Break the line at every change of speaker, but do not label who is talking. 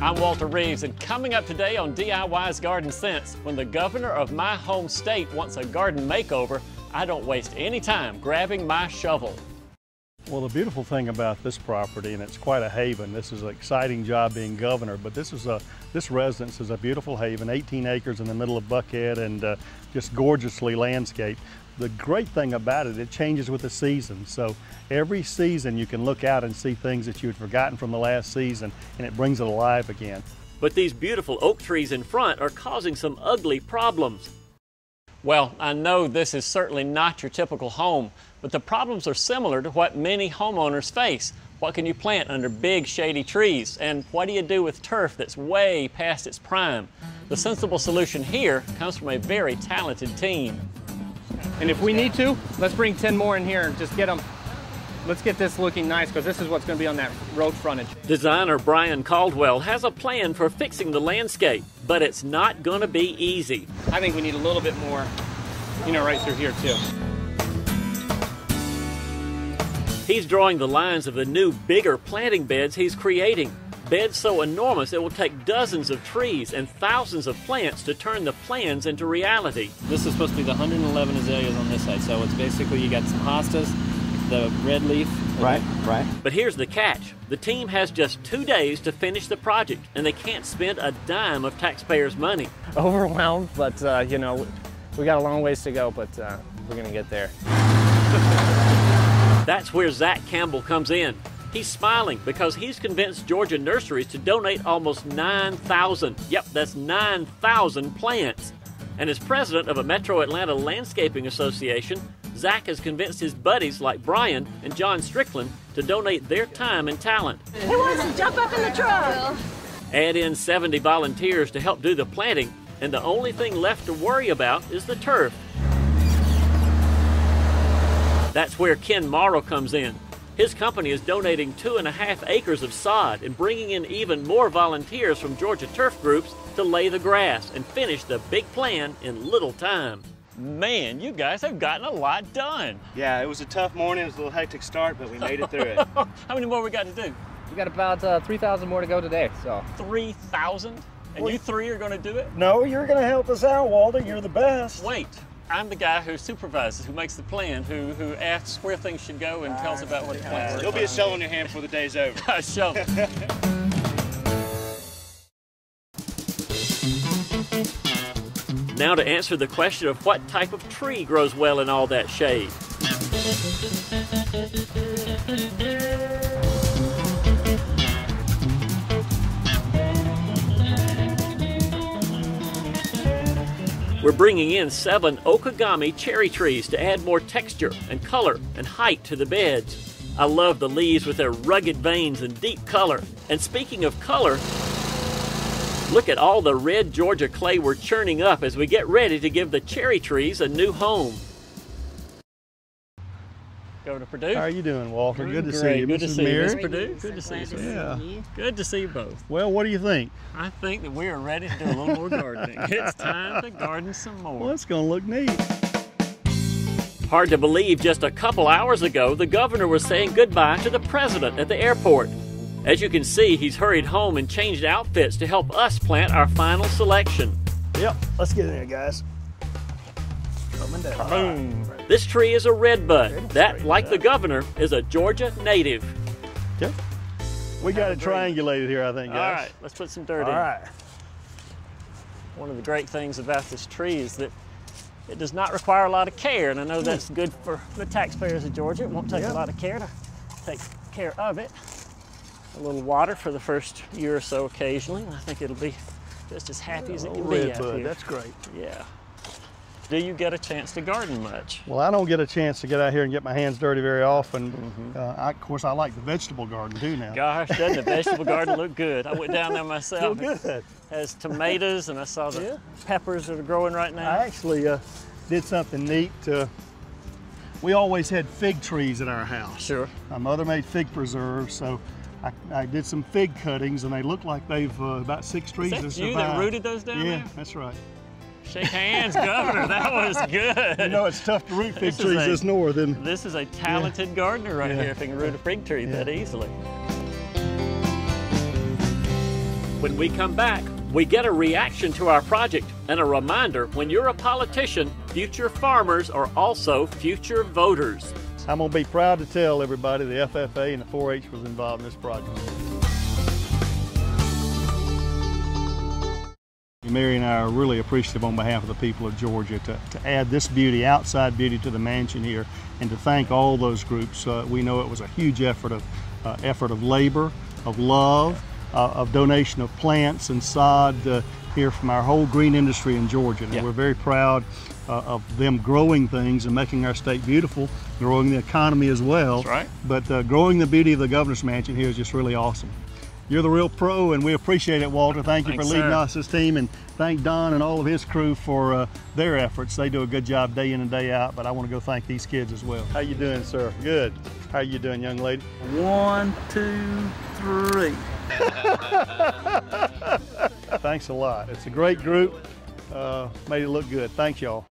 I'm Walter Reeves, and coming up today on DIY's Garden Sense, when the governor of my home state wants a garden makeover, I don't waste any time grabbing my shovel.
Well, the beautiful thing about this property, and it's quite a haven, this is an exciting job being governor, but this residence is a beautiful haven, 18 acres in the middle of Buckhead, and just gorgeously landscaped. The great thing about it, it changes with the season. So every season you can look out and see things that you had forgotten from the last season, and it brings it alive again.
But these beautiful oak trees in front are causing some ugly problems.
Well, I know this is certainly not your typical home, but the problems are similar to what many homeowners face. What can you plant under big shady trees? And what do you do with turf that's way past its prime? The sensible solution here comes from a very talented team.
And if we need to, let's bring 10 more in here and just get them. Let's get this looking nice, because this is what's going to be on that road frontage.
Designer Brian Caldwell has a plan for fixing the landscape, but it's not going to be easy.
I think we need a little bit more, right through here too.
He's drawing the lines of the new, bigger planting beds he's creating. Beds so enormous it will take dozens of trees and thousands of plants to turn the plans into reality.
This is supposed to be the 111 azaleas on this side, so it's basically you got some hostas, the red leaf.
Right.
But here's the catch. The team has just 2 days to finish the project, and they can't spend a dime of taxpayers' money.
Overwhelmed, but we got a long ways to go, but we're going to get there.
That's where Zach Campbell comes in. He's smiling because he's convinced Georgia nurseries to donate almost 9,000. Yep, that's 9,000 plants. And as president of a Metro Atlanta Landscaping Association, Zach has convinced his buddies like Brian and John Strickland to donate their time and talent.
Who wants to jump up in the truck?
Add in 70 volunteers to help do the planting, and the only thing left to worry about is the turf. That's where Ken Morrow comes in. His company is donating 2.5 acres of sod and bringing in even more volunteers from Georgia turf groups to lay the grass and finish the big plan in little time.
Man, you guys have gotten a lot done.
Yeah, it was a tough morning. It was a little hectic start, but we made it through it.
How many more we got to do?
We got about 3,000 more to go today, so.
3,000? And you three are going to do it?
No, you're going to help us out, Walter. You're the best.
Wait. I'm the guy who supervises, who makes the plan, who asks where things should go and tells about what the plans are.
There'll be a shovel in your hand before the day's over.
A shovel.
Now to answer the question of what type of tree grows well in all that shade. We're bringing in 7 Okagami cherry trees to add more texture and color and height to the beds. I love the leaves with their rugged veins and deep color. And speaking of color, look at all the red Georgia clay we're churning up as we get ready to give the cherry trees a new home.
Governor Perdue.
How are you doing, Walter? Good to see
Great.
you.
Good to
Mrs.
see you,
Mears.
Miss Perdue. Good to see you.
Yeah.
Good to see you both.
Well, what do you think?
I think that we are ready to do a little more gardening. It's time to garden some more.
Well, it's going to look neat.
Hard to believe just a couple hours ago, the governor was saying goodbye to the president at the airport. As you can see, he's hurried home and changed outfits to help us plant our final selection.
Yep, let's get in there, guys. Coming down.
Boom.
This tree is a redbud. That, like the governor, is a Georgia native.
Yep. We got it triangulated here, I think, guys.
All right, let's put some dirt in.
All right.
One of the great things about this tree is that it does not require a lot of care, and I know that's good for the taxpayers of Georgia. It won't take a lot of care to take care of it. A little water for the first year or so occasionally, and I think it'll be just as happy as it can be out here.
That's great.
Yeah. Do you get a chance to garden much?
Well, I don't get a chance to get out here and get my hands dirty very often. Of course, I like the vegetable garden too now.
Gosh, doesn't the vegetable garden look good? I went down there myself.
Feel good.
It has tomatoes, and I saw the peppers that are growing right now.
I actually did something neat. We always had fig trees at our house.
Sure.
My mother made fig preserves, so I did some fig cuttings, and they look like they've about 6 trees
Is that you that rooted those down there?
Yeah, that's right.
Shake hands, Governor. That was good.
You know, it's tough to root fig trees this north. And
this is a talented gardener right here if he can root a fig tree that easily.
When we come back, we get a reaction to our project and a reminder when you're a politician, future farmers are also future voters.
I'm going to be proud to tell everybody the FFA and the 4-H was involved in this project. Mary and I are really appreciative on behalf of the people of Georgia to add this beauty, outside beauty, to the mansion here, and to thank all those groups. We know it was a huge effort of labor, of love, of donation of plants and sod here from our whole green industry in Georgia. And we're very proud of them growing things and making our state beautiful, growing the economy as well.
That's right.
But growing the beauty of the governor's mansion here is just really awesome. You're the real pro, and we appreciate it, Walter. Thank you for leading us, this team, and thank Don and all of his crew for their efforts. They do a good job day in and day out, but I want to go thank these kids as well. How you doing, sir? Good. How you doing, young lady?
1, 2, 3.
Thanks a lot. It's a great group. Made it look good. Thanks, y'all.